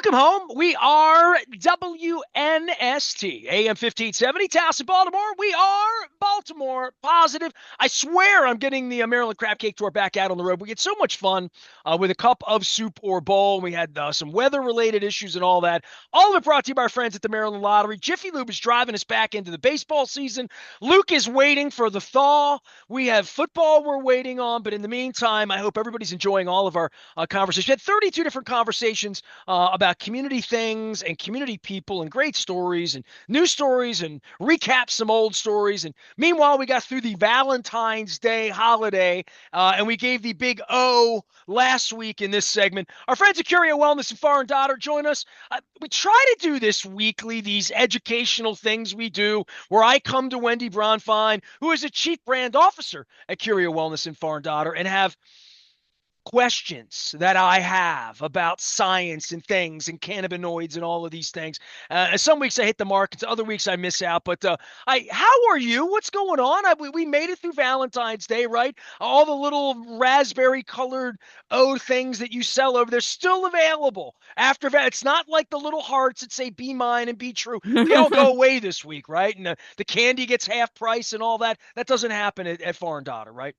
Welcome home. We are WNST, AM 1570, Towson, Baltimore. We are Baltimore positive. I swear I'm getting the Maryland Crab Cake Tour back out on the road. We get so much fun with a cup of soup or bowl. We had some weather-related issues and all that. All of it brought to you by our friends at the Maryland Lottery. Jiffy Lube is driving us back into the baseball season. Luke is waiting for the thaw. We have football we're waiting on. But in the meantime, I hope everybody's enjoying all of our conversations. We had 32 different conversations about community things and community people and great stories and new stories and recap some old stories. And meanwhile, we got through the Valentine's Day holiday and we gave the big O last week in this segment. Our friends at Curio Wellness and Foreign Daughter join us. We try to do this weekly, these educational things we do where I come to Wendy Bronfein, who is a chief brand officer at Curio Wellness and Foreign Daughter, and have questions that I have about science and things and cannabinoids and all of these things. Some weeks I hit the mark, and other weeks I miss out. But how are you? What's going on? We made it through Valentine's Day, right? All the little raspberry colored things that you sell over there still available after that. It's not like the little hearts that say "Be mine" and "Be true." They all go away this week, right? And the candy gets half price and all that. That doesn't happen at Foreign Daughter, right?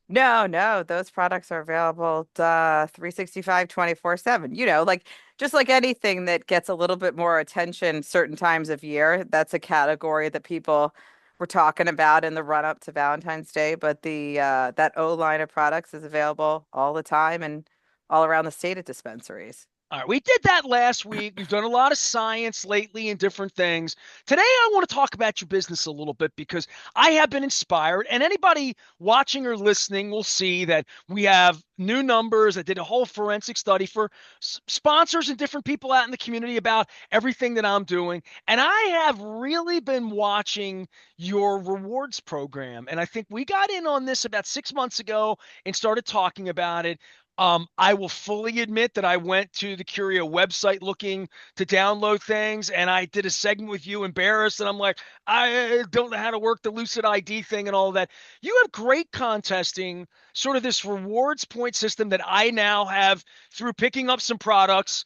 No, those products are available 365, 24/7. Just like anything that gets a little bit more attention certain times of year, that's a category that people were talking about in the run up to Valentine's Day. But the that O line of products is available all the time and all around the state at dispensaries. All right, we did that last week. We've done a lot of science lately and different things. Today, I want to talk about your business a little bit because I have been inspired, and anybody watching or listening will see that we have new numbers. I did a whole forensic study for sponsors and different people out in the community about everything that I'm doing. And I have really been watching your rewards program. And I think we got in on this about 6 months ago and started talking about it. I will fully admit that I went to the Curio website looking to download things, and I did a segment with you, embarrassed, and I'm like, I don't know how to work the Lucid ID thing and all of that. You have great contesting, sort of this rewards point system that I now have through picking up some products,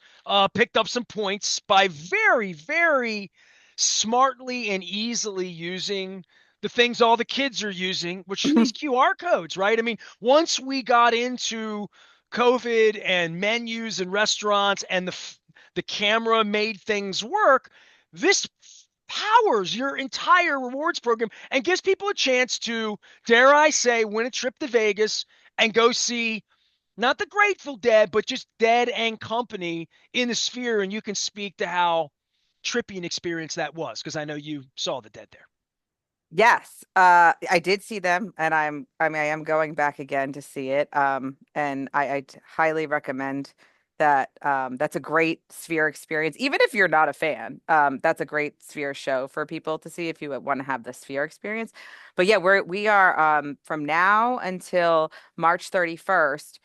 picked up some points by very, very smartly and easily using the things all the kids are using, which are these QR codes, right? I mean, once we got into COVID and menus and restaurants and the camera made things work, this powers your entire rewards program and gives people a chance to, dare I say, win a trip to Vegas and go see not the Grateful Dead, but just Dead and Company in the Sphere. And you can speak to how trippy an experience that was because I know you saw the Dead there. Yes, I did see them, and I am going back again to see it. And I highly recommend that. That's a great Sphere experience, even if you're not a fan. That's a great Sphere show for people to see if you want to have the Sphere experience. But yeah, we are from now until March 31st.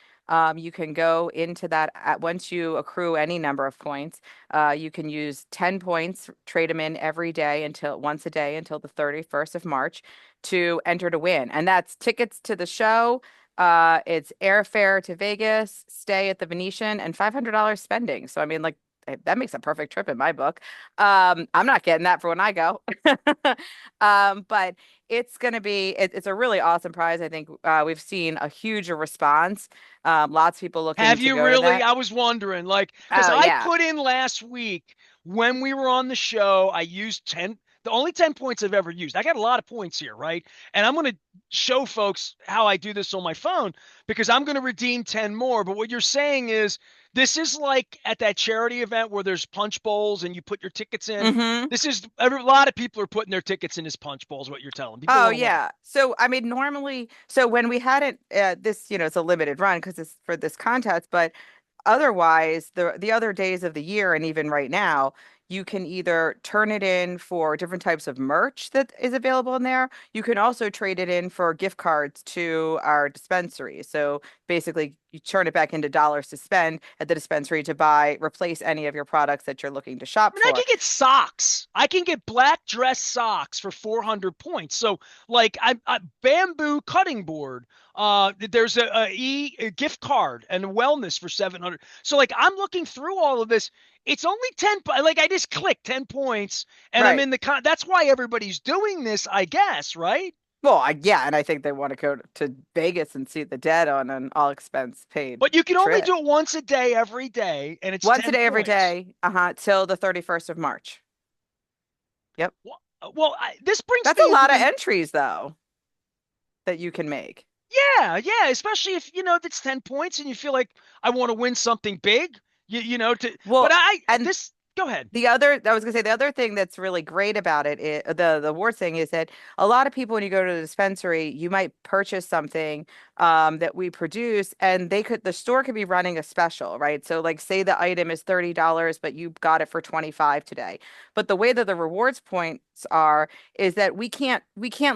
You can go into that once you accrue any number of points. You can use 10 points, trade them in every day until once a day until the 31st of March to enter to win. And that's tickets to the show. It's airfare to Vegas, stay at the Venetian, and $500 spending. So, I mean, like, that makes a perfect trip in my book. I'm not getting that for when I go. But it's a really awesome prize. I think we've seen a huge response. Lots of people looking Have to you go to really? that. I was wondering, like, because Oh I yeah. put in last week when we were on the show, I used 10, the only 10 points I've ever used. I got a lot of points here, right? And I'm going to show folks how I do this on my phone because I'm going to redeem 10 more. But what you're saying is this is like at that charity event where there's punch bowls and you put your tickets in. hmm This is a lot of people are putting their tickets in as punch bowls, what you're telling. People Oh want to win. yeah. So I mean, normally, so when we had it, this it's a limited run because it's for this contest, but otherwise, the other days of the year and even right now, you can either turn it in for different types of merch that is available in there. You can also trade it in for gift cards to our dispensary. So basically, you turn it back into dollars to spend at the dispensary to buy, replace any of your products that you're looking to shop And I can for. get socks. I can get black dress socks for 400 points. So, like, I bamboo cutting board. There's a gift card and a wellness for 700. So, like, I'm looking through all of this. It's only 10. Like, I just click 10 points, and I'm Right. in the con. That's why everybody's doing this, I guess, right? Well, yeah, and I think they want to go to Vegas and see the dead on an all expense paid But you can only trip. do it once a day, every day, and it's Once a 10 day, every points. day, till the 31st of March. Yep. This brings That's a me into lot of the entries, though, that you can make. yeah, especially if you know that's 10 points and you feel like I want to win something big, but Well, I and this go ahead. I was gonna say the other thing that's really great about the worst thing is that a lot of people, when you go to the dispensary, you might purchase something that we produce, and the store could be running a special, right? So, like, say the item is $30, but you got it for 25 today. But the way that the rewards points are is that we can't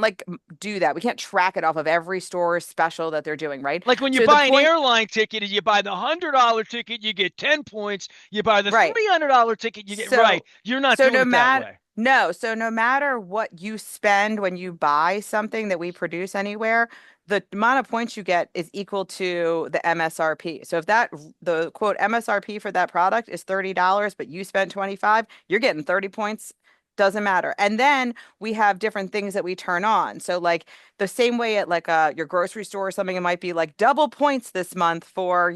like do that. We can't track it off of every store special that they're doing, right? Like when you So the buy an point, airline ticket and you buy the $100 ticket, you get 10 points. You buy the right? $300 ticket, you get right. So, You're not so doing no it that matter way. no, so no matter what you spend when you buy something that we produce anywhere, the amount of points you get is equal to the MSRP. So if the quote MSRP for that product is $30, but you spent 25, you're getting 30 points. Doesn't matter. And then we have different things that we turn on. So like the same way at like your grocery store or something, it might be like double points this month for,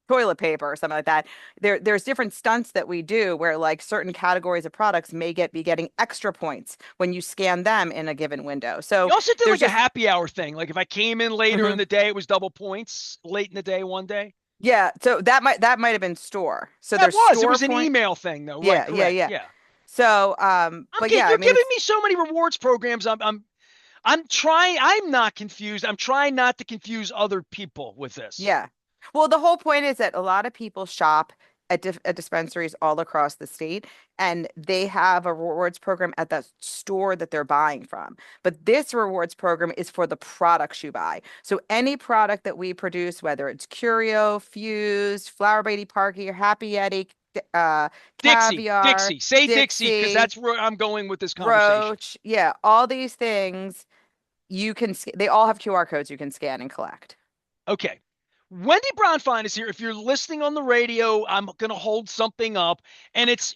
toilet paper or something like that. There's different stunts that we do where like certain categories of products may be getting extra points when you scan them in a given window. So You also did there's like a just happy hour thing. Like if I came in later in Mhm. the day, it was double points late in the day one day. Yeah, so that might have been store. So That there's was. It store was an point. email thing though. Right, Yeah, yeah, correct. yeah. Yeah. So but yeah, I You're mean giving it's me so many rewards programs. I'm trying. I'm not confused. I'm trying not to confuse other people with this. Yeah. Well, the whole point is that a lot of people shop at dispensaries all across the state, and they have a rewards program at the store that they're buying from. But this rewards program is for the products you buy. So any product that we produce, whether it's Curio, Fused, Flower Baby Parky, or Happy Eddie, Dixie, Caviar, Dixie, say Dixie because Dixie, that's where I'm going with this conversation. Roach, yeah, all these things they all have QR codes you can scan and collect. Okay. Wendy Bronfein is here. If you're listening on the radio, I'm gonna hold something up, and it's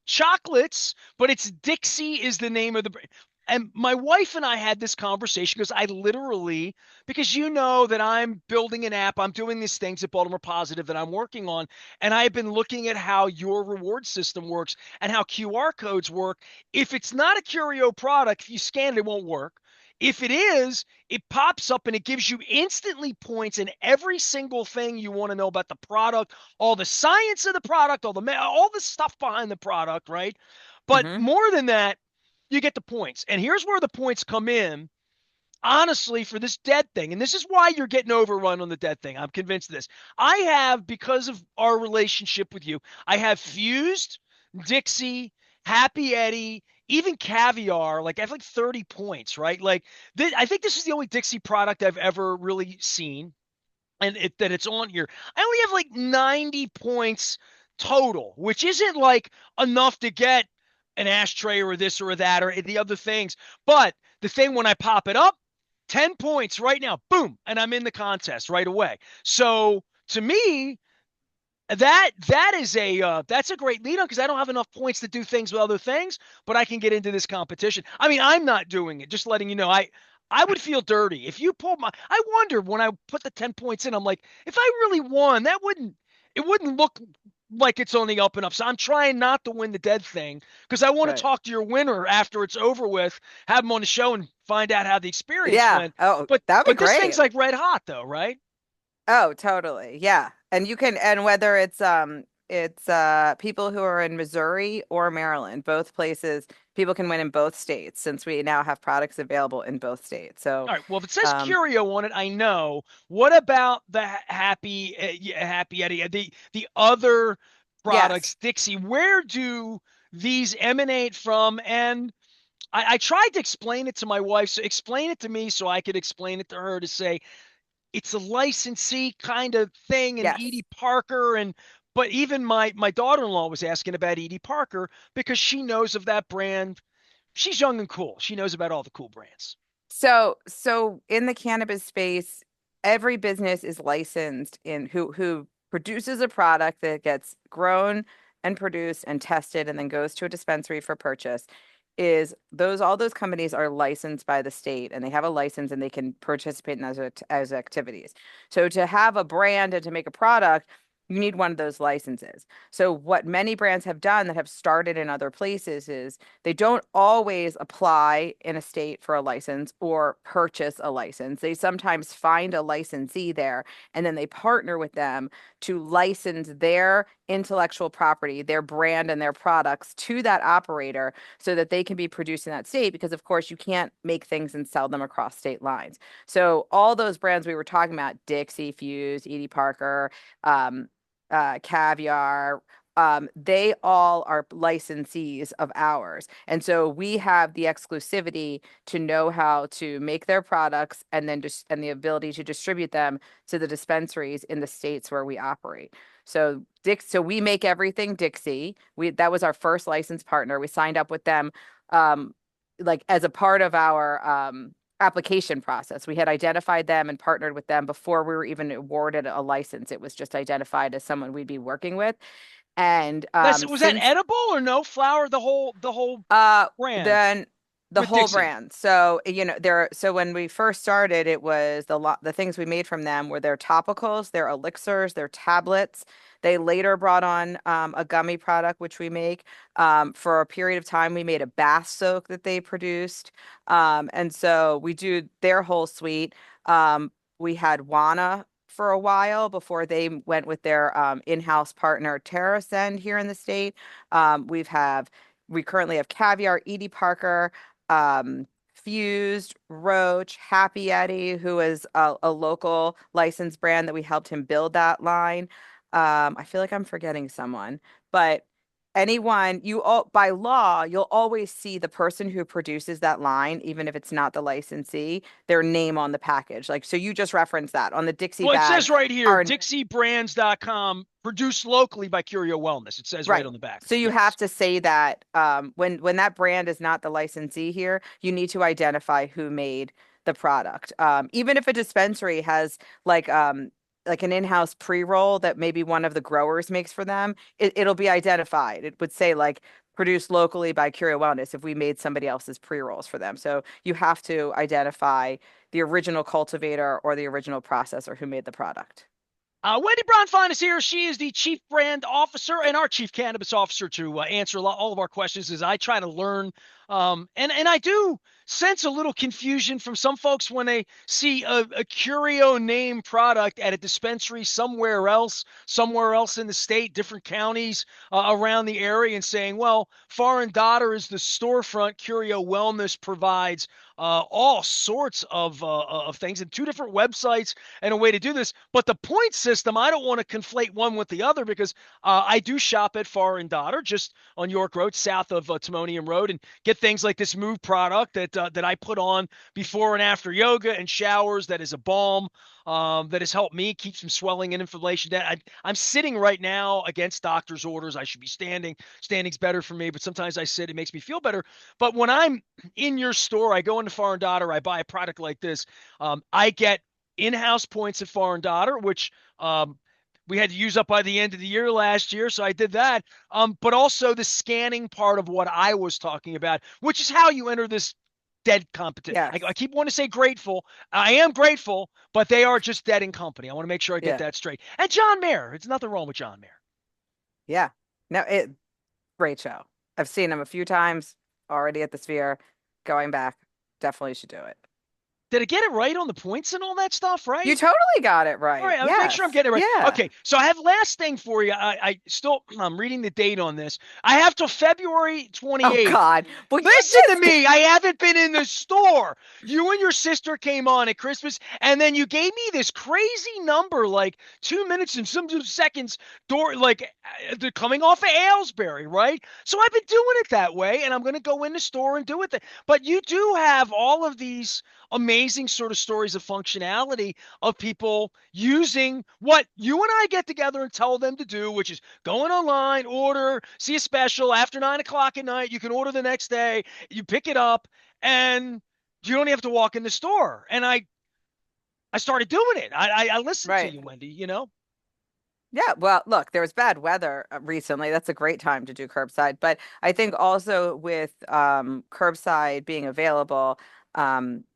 chocolates, but it's Dixie is the name of the brand. And my wife and I had this conversation because I literally, because you know that I'm building an app, I'm doing these things at Baltimore Positive that I'm working on, and I've been looking at how your reward system works and how QR codes work. If it's not a Curio product, if you scan it, it won't work. If it is, it pops up and it gives you instantly points in every single thing you want to know about the product, all the science of the product, all the stuff behind the product, right? But Hmm. more than that, you get the points. And here's where the points come in. Honestly, for this dead thing, and this is why you're getting overrun on the dead thing. I'm convinced of this. I have, because of our relationship with you, I have Fused, Dixie, Happy Eddie, even Caviar. Like I have like 30 points, right? Like I think this is the only Dixie product I've ever really seen, and that it's on here. I only have like 90 points total, which isn't like enough to get an ashtray or this or that or the other things. But the thing when I pop it up, 10 points right now, boom, and I'm in the contest right away. So to me, that's a great lead on because I don't have enough points to do things with other things, but I can get into this competition. I mean, I'm not doing it. Just letting you know, I would feel dirty if you pulled my. I wonder when I put the 10 points in. I'm like, if I really won, it wouldn't look like it's on the up and up. So I'm trying not to win the dead thing because I want to Right. talk to your winner after it's over with, have him on the show and find out how the experience Yeah. went. Oh, But that'd be but this thing's great. like red hot though, right? Oh, totally. Yeah. And whether it's people who are in Missouri or Maryland, both places, people can win in both states since we now have products available in both states. So, All right. Well, if it says um, Curio on it, I know. What about the Happy Eddie? The other. Yes. products, Dixie, where do these emanate from? And I tried to explain it to my wife, so explain it to me so I could explain it to her to say it's a licensee kind of thing and Yes. Edie Parker and but even my daughter-in-law was asking about Edie Parker because she knows of that brand. She's young and cool. She knows about all the cool brands. So in the cannabis space, every business is licensed in who produces a product that gets grown and produced and tested and then goes to a dispensary for purchase. Is those all those companies are licensed by the state and they have a license and they can participate in as activities. So to have a brand and to make a product, you need one of those licenses. So what many brands have done that have started in other places is they don't always apply in a state for a license or purchase a license. They sometimes find a licensee there and then they partner with them to license their intellectual property, their brand, and their products to that operator so that they can be produced in that state. Because, of course, you can't make things and sell them across state lines. So, all those brands we were talking about Dixie, Fuse, Edie Parker, um, Caviar, they all are licensees of ours. And so we have the exclusivity to know how to make their products and then just and the ability to distribute them to the dispensaries in the states where we operate. So we make everything Dixie. We that was our first license partner. We signed up with them um like as a part of our application process. We had identified them and partnered with them before we were even awarded a license. It was just identified as someone we'd be working with. And That's was that since edible or no flower? The whole brand then the with whole Dixie. brand. So, so when we first started, it was the things we made from them were their topicals, their elixirs, their tablets. They later brought on a gummy product, which we make. For a period of time, we made a bath soak that they produced. And so we do their whole suite. We had Wana for a while before they went with their in-house partner, TerraSend, here in the state. We currently have Caviar, Edie Parker, Fused, Roach, Happy Eddie, who is a local licensed brand that we helped him build that line. I feel like I'm forgetting someone, but anyone you all by law, you'll always see the person who produces that line, even if it's not the licensee, their name on the package. Like, so you just referenced that on the Dixie Well, it bag. says right here, Our DixieBrands.com, produced locally by Curio Wellness. It says right Right. on the back of So it. you have Yes. to say that when that brand is not the licensee here, you need to identify who made the product. Even if a dispensary has like um like an in-house pre-roll that maybe one of the growers makes for them, it'll be identified. It would say like produced locally by Curio Wellness if we made somebody else's pre-rolls for them. So you have to identify the original cultivator or the original processor who made the product. Wendy Bronfein is here. She is the chief brand officer and our chief cannabis officer to answer all of our questions as I try to learn. And I do sense a little confusion from some folks when they see a Curio name product at a dispensary somewhere else in the state, different counties around the area, and saying, well, Foreign Daughter is the storefront. Curio Wellness provides all sorts of things and two different websites and a way to do this. But the point system, I don't want to conflate one with the other because I do shop at Far and Daughter just on York Road, south of Timonium Road, and get things like this Move product that I put on before and after yoga and showers. That is a balm that has helped me keep some swelling and inflammation down. I'm sitting right now against doctor's orders. I should be standing. Standing's better for me, but sometimes I sit. It makes me feel better. But when I'm in your store, I go into Far and Daughter, I buy a product like this. I get in-house points at Foreign Daughter, which we had to use up by the end of the year last year, so I did that. But also the scanning part of what I was talking about, which is how you enter this dead competition. I Yes. keep wanting to say grateful. I am grateful, but they are just dead in company. I want to make sure I get Yeah. that straight. And John Mayer, it's nothing wrong with John Mayer. Yeah. No, great show. I've seen him a few times already at the Sphere. Going back, definitely should do it. Did I get it right on the points and all that stuff, You right? totally got it All right. right, I'll make sure I'm Yes. getting it right. Yeah. Okay, so I have last thing for you. I'm reading the date on this. I have till February Oh 28th. God. Well, you Listen to just me. I haven't been in the store. You and your sister came on at Christmas, and then you gave me this crazy number, like 2 minutes and some seconds, they're coming off of Aylesbury, right? So I've been doing it that way, and I'm going to go in the store and do it. But you do have all of these amazing sort of stories of functionality of people using what you and I get together and tell them to do, which is going online, order, see a special after 9 o'clock at night. You can order the next day, you pick it up, and you don't have to walk in the store. And I started doing it. I listened to right. you, Wendy, you know? Yeah, well, look, there was bad weather recently. That's a great time to do curbside. But I think also with curbside being available,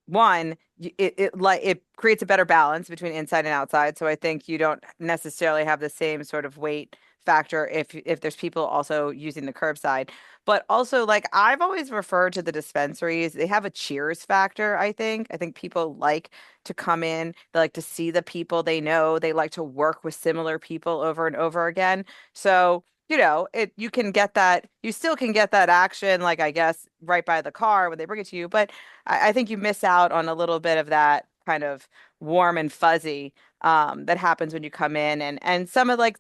one, it creates a better balance between inside and outside. So I think you don't necessarily have the same sort of weight factor if there's people also using the curbside. But also, like I've always referred to the dispensaries, they have a cheers factor, I think. I think people like to come in. They like to see the people they know. They like to work with similar people over and over again. So, you can get that, you still can get that action, like I guess, right by the car when they bring it to you. But I think you miss out on a little bit of that kind of warm and fuzzy that happens when you come in and some of like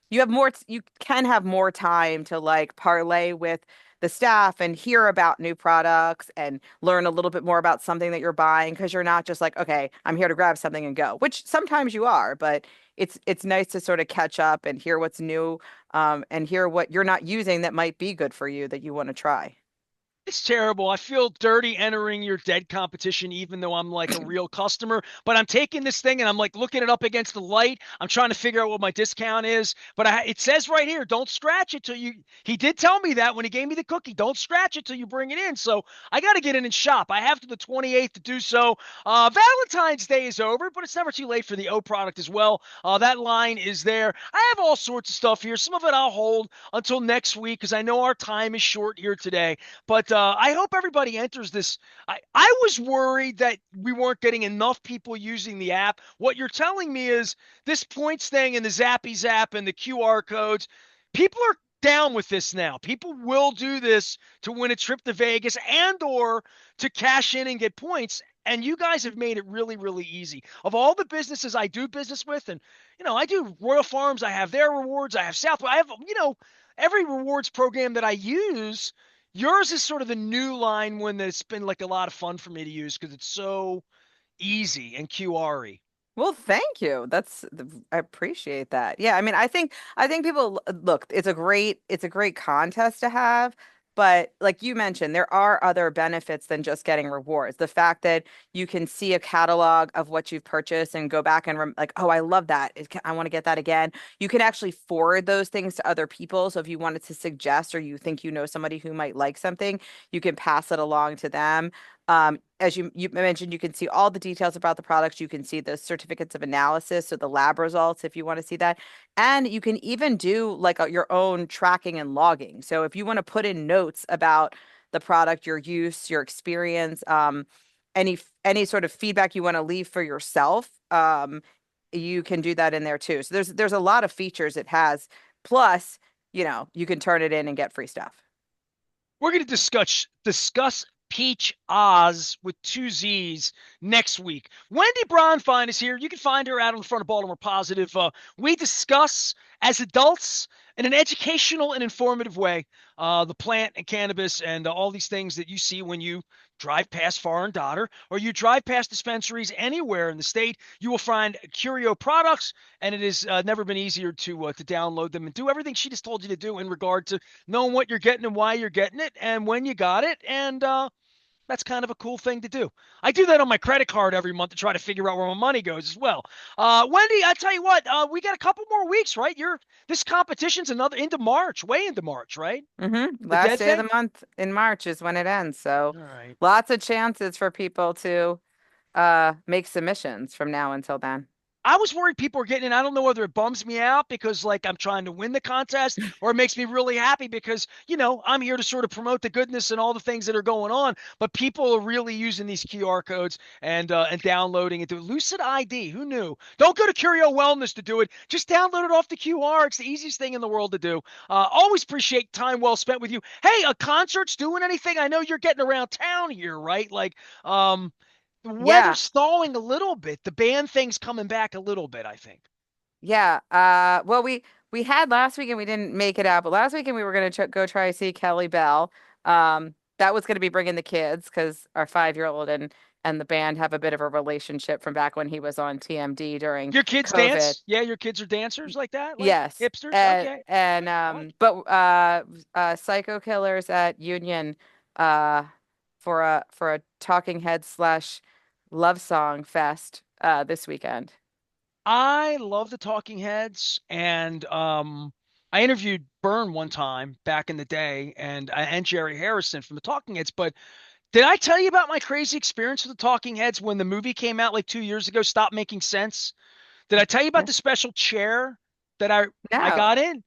you can have more time to like parlay with the staff and hear about new products and learn a little bit more about something that you're buying because you're not just like, okay, I'm here to grab something and go, which sometimes you are, but it's nice to sort of catch up and hear what's new, and hear what you're not using that might be good for you that you want to try. It's terrible. I feel dirty entering your dead competition, even though I'm like a real customer. But I'm taking this thing and I'm like looking it up against the light. I'm trying to figure out what my discount is. But it says right here, don't scratch it till you. He did tell me that when he gave me the cookie. Don't scratch it till you bring it in. So I got to get in and shop. I have to the 28th to do so. Valentine's Day is over, but it's never too late for the O product as well. That line is there. I have all sorts of stuff here. Some of it I'll hold until next week because I know our time is short here today. But I hope everybody enters this. I was worried that we weren't getting enough people using the app. What you're telling me is this points thing and the Zappy Zap and the QR codes, people are down with this now. People will do this to win a trip to Vegas and or to cash in and get points. And you guys have made it really, really easy. Of all the businesses I do business with, and I do Royal Farms, I have their rewards, I have Southwest, I have, every rewards program that I use. Yours is sort of the new line one that's been like a lot of fun for me to use because it's so easy and QR-y. Well, thank you. I appreciate that. Yeah, I mean, I think people look, it's a great contest to have, but like you mentioned, there are other benefits than just getting rewards. The fact that you can see a catalog of what you've purchased and go back and like, oh, I love that. I want to get that again. You can actually forward those things to other people. So if you wanted to suggest or you think you know somebody who might like something, you can pass it along to them. As you mentioned, you can see all the details about the products. You can see the certificates of analysis, so the lab results if you want to see that. And you can even do like your own tracking and logging. So if you want to put in notes about the product, your use, your experience, any sort of feedback you want to leave for yourself, you can do that in there too. So there's a lot of features it has. Plus, you can turn it in and get free stuff. We're going to discuss Peach Oz with two Z's next week. Wendy Bronfein is here. You can find her out in front of Baltimore Positive. We discuss as adults in an educational and informative way the plant and cannabis and all these things that you see when you drive past Foreign Daughter or you drive past dispensaries anywhere in the state. You will find Curio products, and it has never been easier to download them and do everything she just told you to do in regard to knowing what you're getting and why you're getting it and when you got it. And that's kind of a cool thing to do. I do that on my credit card every month to try to figure out where my money goes as well. Wendy, I tell you what, we got a couple more weeks, right? This competition's another into March, way into March, right? The Last dead day of thing. the month in March is when it ends. So All right. lots of chances for people to make submissions from now until then. I was worried people were getting in. I don't know whether it bums me out because like I'm trying to win the contest or it makes me really happy because, I'm here to sort of promote the goodness and all the things that are going on. But people are really using these QR codes and downloading it to Lucid ID. Who knew? Don't go to Curio Wellness to do it. Just download it off the QR. It's the easiest thing in the world to do. Always appreciate time well spent with you. Hey, a concert's doing anything? I know you're getting around town here, right? Like, the Yeah. weather's stalling a little bit. The band thing's coming back a little bit, I think. Yeah. Well, we had last weekend we didn't make it out, but last weekend we were going to go try to see Kelly Bell. That was going to be bringing the kids because our 5-year-old and the band have a bit of a relationship from back when he was on TMD during Your kids COVID. dance? Yeah, your kids are dancers like that, like Yes. hipsters. And Okay, and fun. but Psycho Killers at Union uh for a Talking Head slash love song fest this weekend. I love the Talking Heads, and I interviewed Byrne one time back in the day, and Jerry Harrison from the Talking Heads. But did I tell you about my crazy experience with the Talking Heads when the movie came out like 2 years ago? Stopped making sense. Did I tell you about the special chair that I No. got in?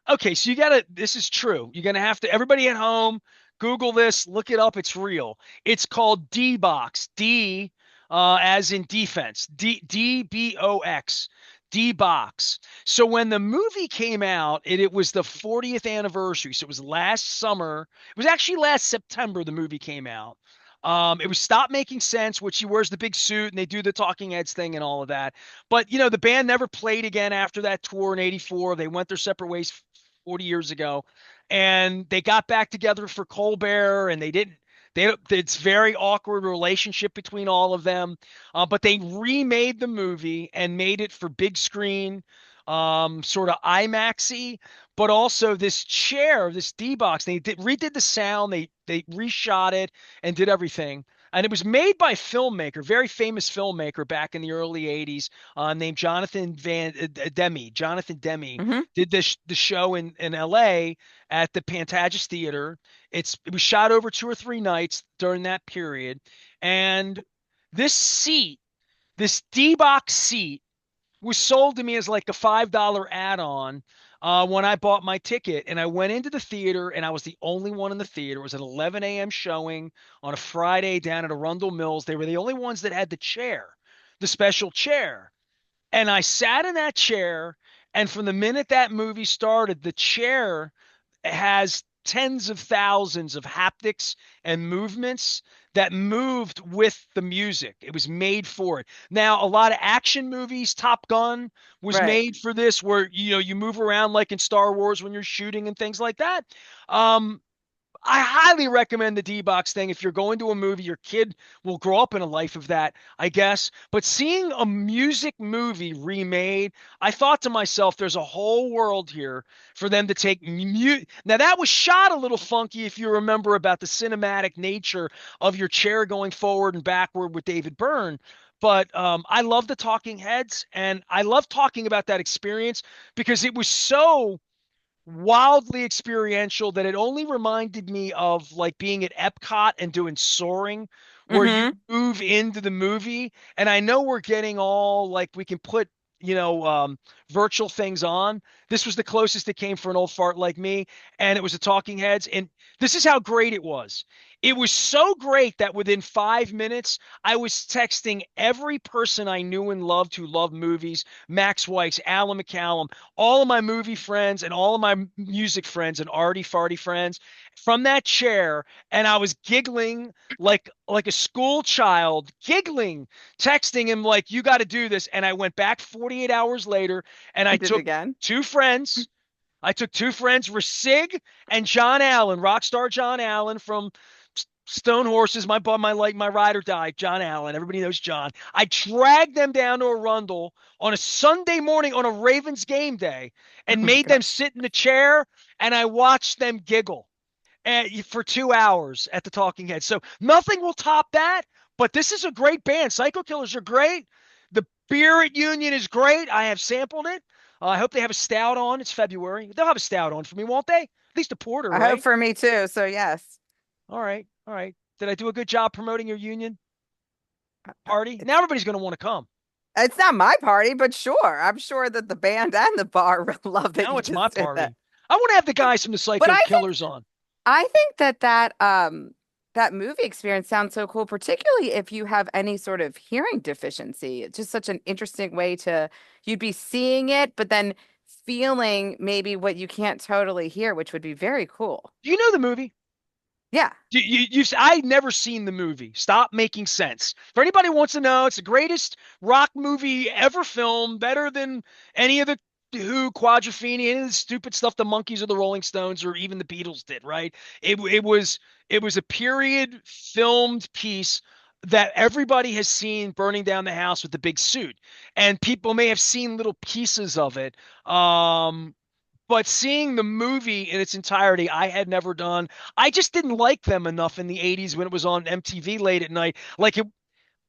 Okay, so this is true. You're gonna have to, everybody at home, Google this, look it up. It's real. It's called D box. D, as in defense. DBOX. D box. So when the movie came out, it was the 40th anniversary. So it was last summer. It was actually last September the movie came out. It was Stop Making Sense, which he wears the big suit and they do the Talking Heads thing and all of that. But the band never played again after that tour in '84. They went their separate ways 40 years ago, and they got back together for Colbert, and they didn't. It's very awkward relationship between all of them, but they remade the movie and made it for big screen, sort of IMAXy, but also this chair, this D box. Redid the sound, they reshot it and did everything. And it was made by a filmmaker, very famous filmmaker back in the early '80s, named Jonathan Van Demme. Jonathan Demme Hmm. did the show in L.A. at the Pantages Theater. It was shot over 2 or 3 nights during that period, and this seat, this D box seat, was sold to me as like a $5 add-on when I bought my ticket. And I went into the theater, and I was the only one in the theater. It was an 11 a.m. showing on a Friday down at Arundel Mills. They were the only ones that had the chair, the special chair. And I sat in that chair, and from the minute that movie started, the chair has tens of thousands of haptics and movements that moved with the music. It was made for it. Now, a lot of action movies, Top Gun was Right. made for this, where you move around like in Star Wars when you're shooting and things like that. Um, I highly recommend the D-Box thing. If you're going to a movie, your kid will grow up in a life of that, I guess. But seeing a music movie remade, I thought to myself, there's a whole world here for them to take Now, that was shot a little funky if you remember about the cinematic nature of your chair going forward and backward with David Byrne. But I love the Talking Heads, and I love talking about that experience because it was so wildly experiential that it only reminded me of like being at Epcot and doing soaring, where you Hmm. move into the movie. And I know we're getting all like we can put, you know, um, virtual things on. This was the closest it came for an old fart like me, and it was a Talking Heads. And this is how great it was. It was so great that within 5 minutes, I was texting every person I knew and loved who loved movies, Max Weiss, Alan McCallum, all of my movie friends and all of my music friends and arty farty friends from that chair, and I was giggling like a school child, giggling, texting him like you got to do this. And I went back 48 hours later, and I And did it took again. two friends. I took two friends, Rasig and John Allen, rock star John Allen from Stone Horses, my ride or die, John Allen. Everybody knows John. I dragged them down to Arundel on a Sunday morning on a Ravens game day Oh and my made them gosh. sit in the chair, and I watched them giggle for 2 hours at the Talking Heads. So nothing will top that. But this is a great band. Psycho Killers are great. The beer at Union is great. I have sampled it. I hope they have a stout on. It's February. They'll have a stout on for me, won't they? At least a porter, I hope right? for me too. So yes. All right. All right. Did I do a good job promoting your Union Uh, uh, party? Now It's everybody's going to want to come. It's not my party, but sure. I'm sure that the band and the bar love that Now you it's my just did that. party. I want to have the But guys from the but Psycho Killers on. I think that that movie experience sounds so cool, particularly if you have any sort of hearing deficiency. It's just such an interesting way to you'd be seeing it, but then feeling maybe what you can't totally hear, which would be very cool. Do you know the movie? Yeah. I've never seen the movie. Stop making sense. For anybody who wants to know, it's the greatest rock movie ever filmed, better than any of the Who, Quadrophenia, any of the stupid stuff the Monkees or the Rolling Stones or even the Beatles did, right? It was a period filmed piece that everybody has seen burning down the house with the big suit. And people may have seen little pieces of it. But seeing the movie in its entirety, I had never done. I just didn't like them enough in the 80s when it was on MTV late at night.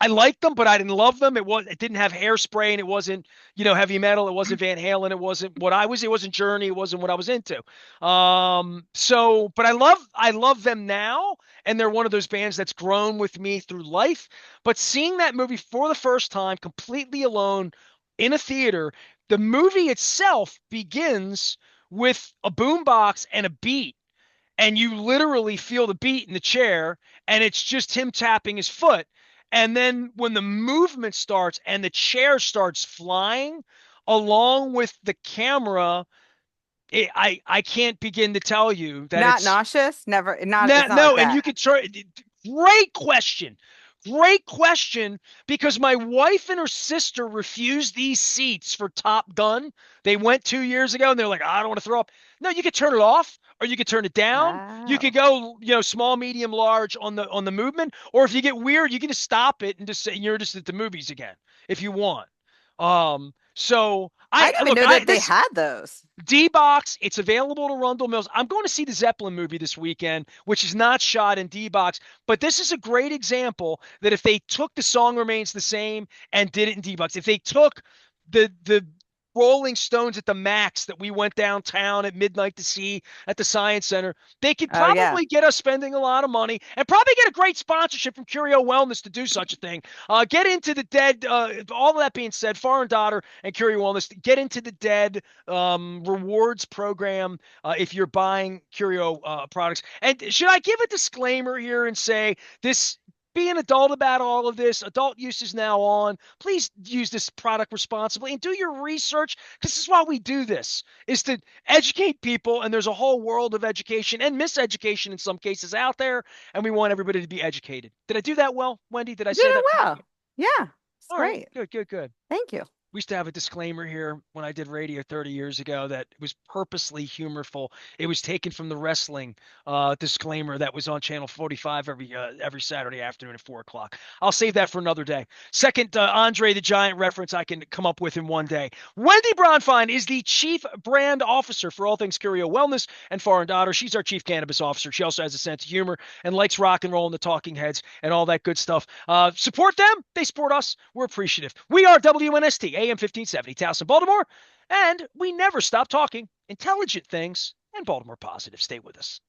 I liked them, but I didn't love them. It didn't have Hairspray and it wasn't, heavy metal. It wasn't Van Halen. It wasn't what I was. It wasn't Journey. It wasn't what I was into. But I love them now, and they're one of those bands that's grown with me through life. But seeing that movie for the first time, completely alone in a theater, the movie itself begins with a boombox and a beat, and you literally feel the beat in the chair, and it's just him tapping his foot. And then when the movement starts and the chair starts flying along with the camera, I can't begin to tell you that Not it's nauseous, never not it's no, not like no, and you that. could try. Great question. Great question, because my wife and her sister refused these seats for Top Gun. They went 2 years ago and they're like, I don't want to throw up. No, you could turn it off or you could turn it down. You could Wow. go, small, medium, large on the movement. Or if you get weird, you can just stop it and just say you're just at the movies again if you want. So I I didn't even look, know I that they this had those. D-Box, it's available to Rundle Mills. I'm going to see the Zeppelin movie this weekend, which is not shot in D-Box, but this is a great example that if they took The Song Remains the Same and did it in D-Box, if they took the Rolling Stones at the Max that we went downtown at midnight to see at the Science Center, they could Oh yeah. probably get us spending a lot of money and probably get a great sponsorship from Curio Wellness to do such a thing. Get into the dead. All of that being said, Foreign Daughter and Curio Wellness, get into the dead rewards program if you're buying Curio products. And should I give a disclaimer here and say this? Be an adult about all of this. Adult use is now on. Please use this product responsibly and do your research, because this is why we do this, is to educate people. And there's a whole world of education and miseducation in some cases out there, and we want everybody to be educated. Did I do that well, Wendy? Did I You did say it that well. properly? Yeah. It's All right, great. good, good, good. Thank you. We used to have a disclaimer here when I did radio 30 years ago that it was purposely humorful. It was taken from the wrestling disclaimer that was on Channel 45 every Saturday afternoon at 4 o'clock. I'll save that for another day. Second Andre the Giant reference I can come up with in one day. Wendy Bronfein is the Chief Brand Officer for all things Curio Wellness and Foreign Daughter. She's our Chief Cannabis Officer. She also has a sense of humor and likes rock and roll and the Talking Heads and all that good stuff. Support them. They support us. We're appreciative. We are WNST, AM 1570, Towson, Baltimore, and we never stop talking intelligent things and Baltimore positive. Stay with us.